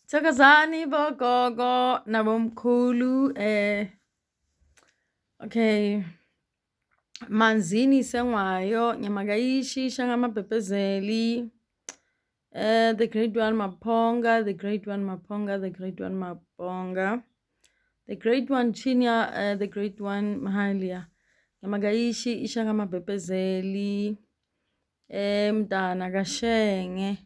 Thokozani bogogo nabomkhulu okay manzini sengwayo nyamakayishisha ngamabhebhezeli the great one Maponga, the great one Maponga, the great one Maponga, the great one Chinya, the great one Mahalia nyamakaishi isha ngamabhebhezeli mntana kashenge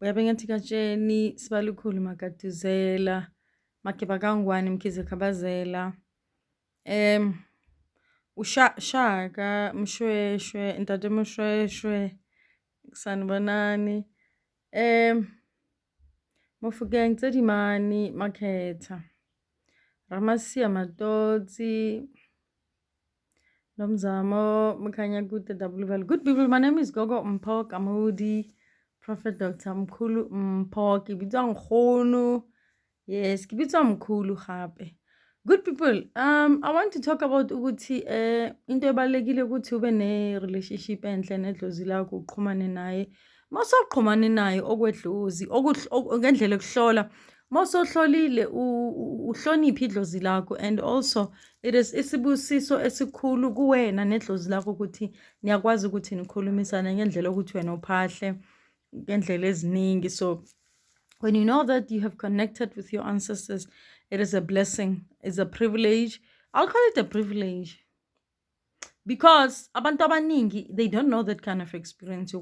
uyabe ngathi katsheni sibalukhulu makatuzela makeba kangwani mkhize khabazela ushaka mshweshwe intate mshweshwe sanibonani mofokeng tsedimani makhetha ramasiya matotsi nomzamo mkhanya kude WL. Good people, my name is Gogo Mpok Amudi, Prophet Dr. Mkhulu Mpok, kibitwa nkhono. Yes, kibitwa mkhulu gape. Good people, I want to talk about ukuthi into ebalekile ukuthi ube ne relationship enhle nedlozi lakho uqhumane naye. Mawusoqhumane naye okwedlozi, ngendlela ekuhlola. Mawusohlolile uhloniphe idlozi lakho, and also it is isibusiso esikhulu kuwena nedlozi lakho ukuthi niyakwazi ukuthi nikhulumisane ngendlela ukuthi wena uphahle ngendlela eziningi. So when you know that you have connected with your ancestors, it is a blessing, it's a privilege. I'll call it a privilege because abantu abaningi, they don't know that kind of experience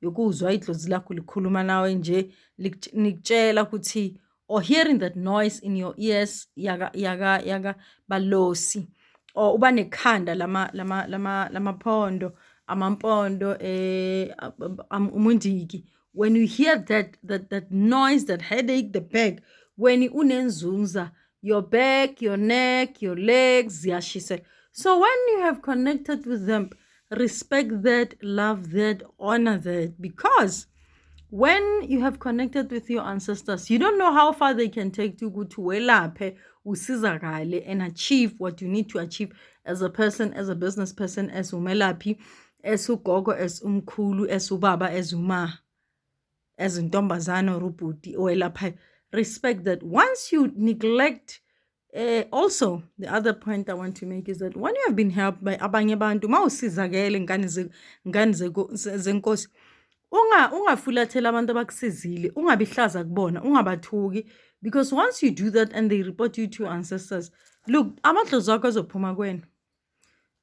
yokuzwa idlozi lakho likhuluma nawe nje likutshela ukuthi, or hearing that noise in your ears yaga balosi, or uba nekhanda lamaphondo amampondo umundiki. When you hear that noise, that headache, the back, when you unenzunza, your back, your neck, your legs, ziyashisa. So when you have connected with them, respect that, love that, honor that, because when you have connected with your ancestors, you don't know how far they can take you to welaphe usizakale and achieve what you need to achieve as a person, as a business person, as umelaphi, as ugogo, as umkhulu, as ubaba, as uma, as intombazana or ubhuti owelapha. Respect that. Once you neglect, also the other point I want to make is that when you have been helped by abanye abantu, mawusizakele ngani zenkosi, ungafulathela abantu abakusizile, ungabihlaza kubona, ungabathuki, because once you do that and they report you to your ancestors, look, amadlozi akho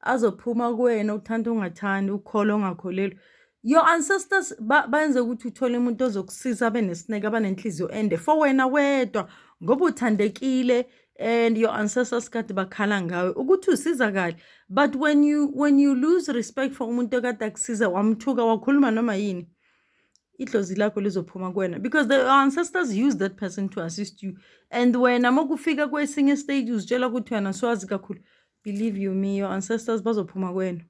azophuma kuwena uthanda ungathandi, ukholo ungakholelwa. Your ancestors bayenze ukuthi uthole umuntu ozokusiza abenesineke, abanenhliziyo ende for wena wedwa ngoba uthandekile, and your ancestors kade bakhala ngawe ukuthi usizakale. But when you lose respect for umuntu okade akusiza, wamthuka, wakhuluma noma yini, idlozi lakho lizophuma kuwena, because the ancestors use that person to assist you. And wena mokufika kwesinye stage uzitshela ukuthi wena swazi kakhulu, believe you me, your ancestors bazophuma kuwena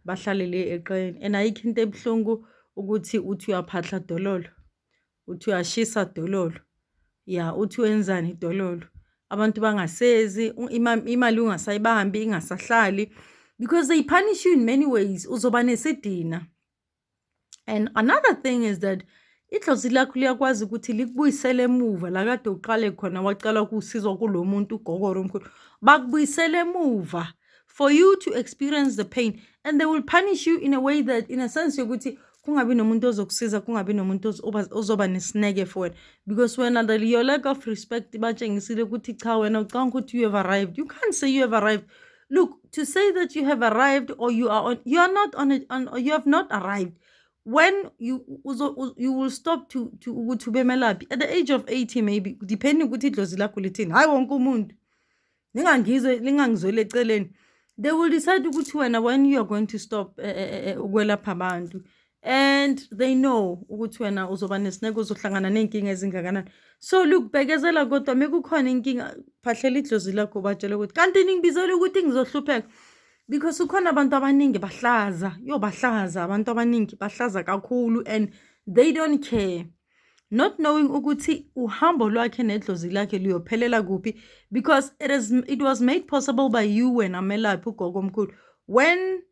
bahlalele eqeni. And ayikho into ebuhlungu ukuthi uthi uyaphahla dololo, uthi uyashisa dololo, uthi wenzani dololo, abantu bangasezi, imali ungasayibambi, ingasahlali, because they punish you in many ways. Uzoba nesidina. And another thing is that idlozi lakho liyakwazi ukuthi likubuyisele emuva la kade uqale khona wacala ukusizwa kulo muntu ugogoro omkhulu, bakubuyisele emuva for you to experience the pain, and they will punish you in a way that, in a sense yokuthi kungabi nomuntu ozokusiza, kungabi nomuntu ozoba nesineke for wena, because wena your lack of respect batshengisile ukuthi cha wena ucanga ukuthi you have arrived. You can't say you have arrived. Look, to say that you have arrived or you have not arrived, when you will stop to bemelaphi at the age of 80 maybe, depending ukuthi idlozi lakho lithini. Hayi wonke umuntu lingangizwele eceleni. They will decide ukuthi wena when you are going to stop ukwelapha abantu, and they know ukuthi wena uzoba nesineke, uzohlangana nenkinga ezingakanani. So look, bekezela kodwa mekukhona inkinga, phahlela idlozi lakho batshela ukuthi kanti ningibizele ukuthi ngizohlupheka, because ukhona abantu abaningi bahlaza, bahlaza, abantu abaningi bahlaza kakhulu, and they don't care, not knowing ukuthi uhambo lwakhe nedlozi lakhe luyophelela kuphi, because it was made possible by you wena melaphi ugogo omkhulu. When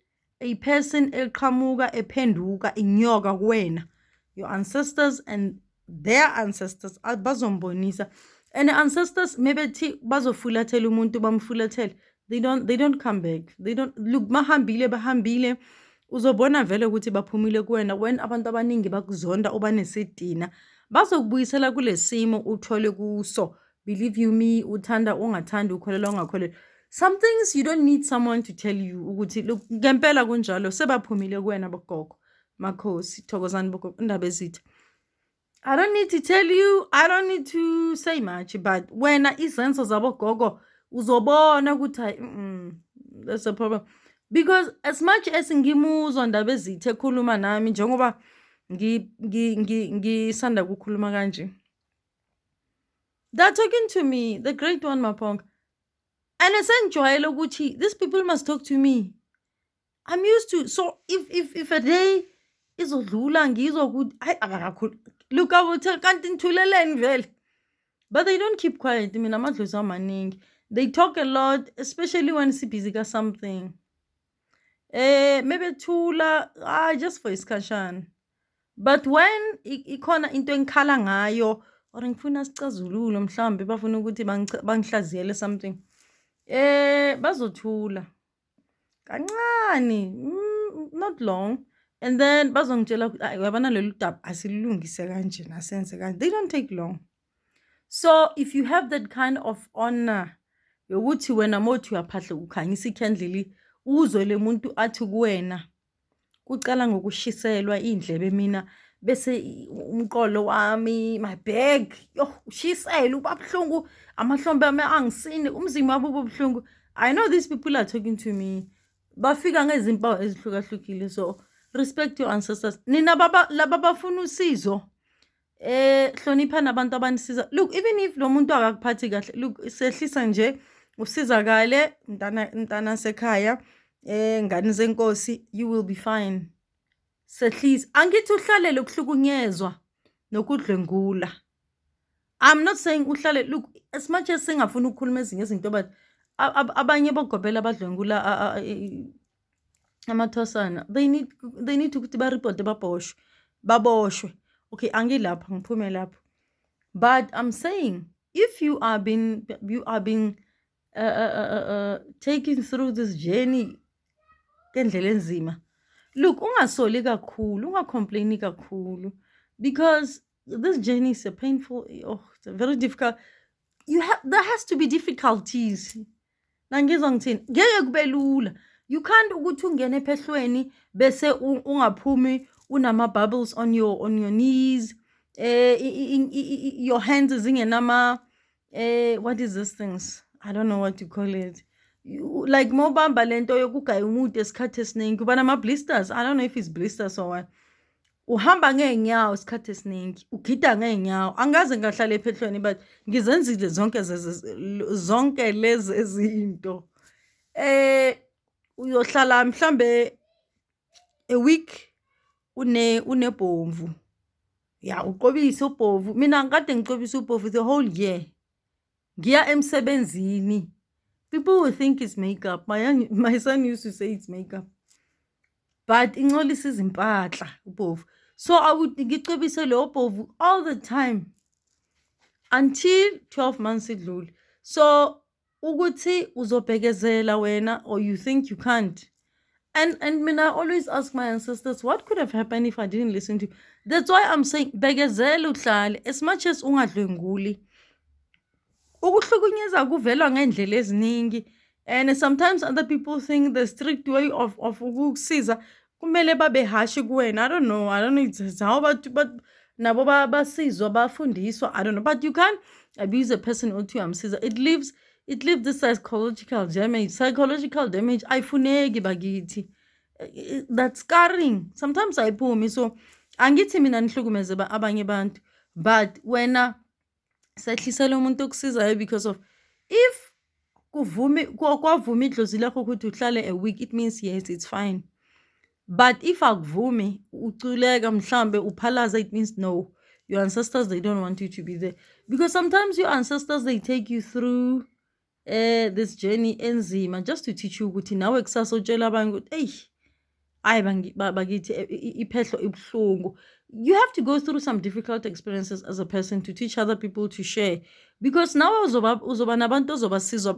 a person eqhamuka ephenduka inyoka kuwena, your ancestors and their ancestors bazombonisa, and ancestors maybe bazofulathela umuntu bamfulathele, they don't come back. They don't look, bahambile uzobona vele ukuthi baphumile kuwena. When abantu abaningi bakuzonda ubanesidina, bazokubuyisela kulesimo uthole kuso. Believe you me, uthanda ungathanda, ukholelwa ungakholelwa. Some things you don't need someone to tell you ukuthi look ngempela kunjalo, sebaphumile kuwena bogogo. Makhosi, thokozani bogogo, indaba ezitha. I don't need to tell you, I don't need to say much, but wena izenzo zabogogo uzobona ukuthi that's a problem. Because as much as ngimuzwa ndaba ezithe ekhuluma nami njengoba ngisanda kukhuluma kanje, they're talking to me, the great one Mapong, and esengijwayele ukuthi these people must talk to me. I'm used to. So if a day izodlula ngizwa ukuthi hayi abakakhulu, look, I will tell kanti nithuleleni vele, but they don't keep quiet. I mean, amadlozi amaningi, they talk a lot, especially when si busy ka something. Maybe thula just for isikhashana, but when ikhona into engikhala ngayo or ngifuna sicazululo mhlambe bafuna ukuthi bangihlaziyele something, bazothula kancane, not long, and then bazongitshela ukuthi uyabona lolu daba asilungise kanje nasenze kanje. They don't take long. So if you have that kind of honor yokuthi wena mothi uyaphahla ukhanyisa ikhandleli uzwe le muntu athi kuwena kucala ngokushiselwa indlebe mina bese umqolo wami, my bag ushisela ubabhlungu, amahlombe ami angisini, umzimba wabo ububhlungu. I know these people are talking to me, bafika ngezimpawu ezihlukahlukile. So respect your ancestors. Nina laba bafuna usizo, hlonipha nabantu abanisiza. Look, even if lo muntu akakuphathi kahle, look, sehlisa nje usizakale mntana sekhaya, ngani zenkosi, you will be fine. Sehlisa, angithi uhlalele ukuhlukunyezwa nokudlwengula. I'm not saying uhlale, look, as much as singafuna ukukhuluma ezinye izinto, but abanye bogobela abadlwengula amathosana, they need ukuthi ba-report baboshwe. Okay, angilapha ngiphume lapho, but I'm saying if you are being taken through this journey kendlela enzima, look, ungasoli kakhulu, ungacomplaini kakhulu, because this journey is a painful, it's a very difficult. There has to be difficulties. Nangizwa ngithini, ngeke kube lula. You can't ukuthi ungene ephehlweni bese ungaphumi unama bubbles on your knees, your hands zingenama what is these things, I don't know what to call it, like mobamba lento yokugaya umuntu esikhathi esiningi kuba nama blisters. I don't know if it's blisters or what. Uhamba ngeenyawo isikhathi esiningi, ugida ngeenyawo. Angaze ngahlala ephehlweni, but ngizenzile zonke lezi izinto. Uyohlala mhlambe a week unebomvu, ya uqobise ubomvu. Mina ngikade ngiqobise ubomvu the whole year, ngiya emsebenzini. People will think it's makeup. My son used to say it's makeup, but ingcolisa izimpahla ubomvu. So I would ngicobise lo bomvu all the time until 12 months idlule. So ukuthi uzobhekezela wena, or you think you can't. And I always ask my ancestors, what could have happened if I didn't listen to you? That's why I'm saying bekezela uhlale, as much as ungadlwenguli. Ukuhlukunyezwa kuvela ngendlela eziningi, and sometimes other people think the strict way of ukusiza kumele babe harsh kuwena. I don't know it's how, but nabo basizwa bafundiswa, I don't know, but you can't abuse a person othi uyamsiza. It leaves this psychological damage ayifuneki bakithi. That scarring sometimes ayiphumi. So angithi mina nihlukumeze abanye abantu, but wena sehlisela umuntu okusizayo, because of if kwavuma idlozi lakho ukuthi uhlale a week, it means yes, it's fine. But if akuvumi uculeka mhlambe uphalaza, it means no, your ancestors, they don't want you to be there. Because sometimes your ancestors, they take you through this journey enzima just to teach you ukuthi nawe kusasa utshela abanye ukuthi bakithi iphehlo ibuhlungu, You have to go through some difficult experiences as a person to teach other people to share. Because now uzoba nabantu ozobasiza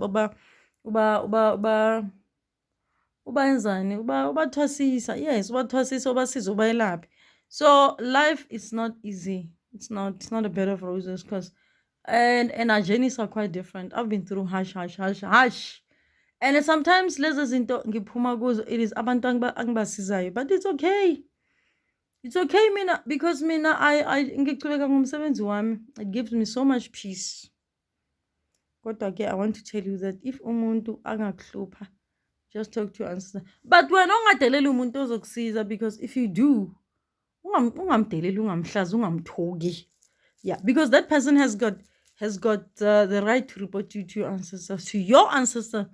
ubathwasisa. Yes, ubathwasisa, ubasiza, ubayelaphe. So life is not easy. It's not a bed of roses, because and our journeys are quite different. I've been through harsh. And sometimes lezo zinto ngiphuma kuzo, it is abantu angibasizayo, but it's okay. It's okay mina, because mina I ngichubeka ngomsebenzi wami. It gives me so much peace. Kodwa ke I want to tell you that if umuntu angakuhlupha, just talk to your ancestor. But wena ungadeleli umuntu ozokusiza, because if you do, ungamdeleli, ungamhlazi, ungamthoki. Yeah, because that person has got the right to report you to your ancestors, to your ancestor.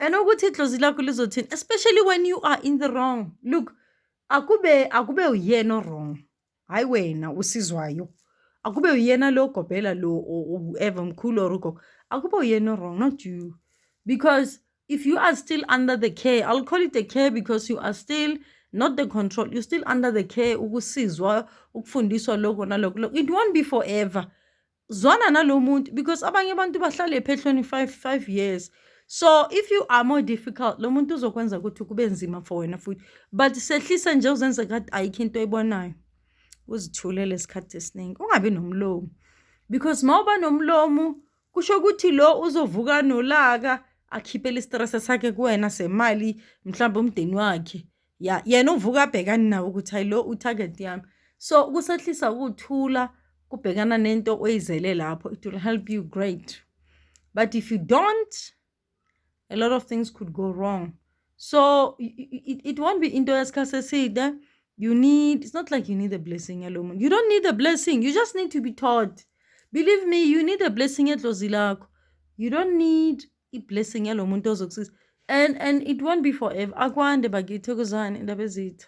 And ukuthi idlozi lakho lizothini, especially when you are in the wrong. Look, akube uyena wrong, hayi wena usizwayo. Akube uyena lo Gobela lo, or whoever, mkhulu or ugogo, akube uyena wrong, not you. Because if you are still under the care, I'll call it the care, because you are still not the control, you're still under the care, ukusizwa, ukufundiswa lokho nalokho, it won't be forever. Zwana nalo muntu, because abanye abantu bahlala ephehlweni 5 years. So if you are more difficult, lo muntu uzokwenza ukuthi kube nzima for wena futhi. But sehlisa nje uzenze ngathi ayikho into oyibonayo, uzithulele isikhathi esiningi, ungabi nomlomo. Because mawuba nomlomo kusho ukuthi lo uzovuka nolaka, akhiphele istress sakhe kuwena semali, mhlawumbe umndeni wakhe. Ya yena uvuka abhekani nawo ukuthi hayi lo utarget yami. So kusehlisa ukuthula, kubhekana nento oyizele lapho, it will help you great. But if you don't, a lot of things could go wrong. So it won't be into escasecida. It's not like you need a blessing alone. You don't need a blessing. You just need to be taught. Believe me, you need a blessing at lozilako. You don't need a blessing alone. And it won't be forever. Akwande bagithokozane indaba ezitha.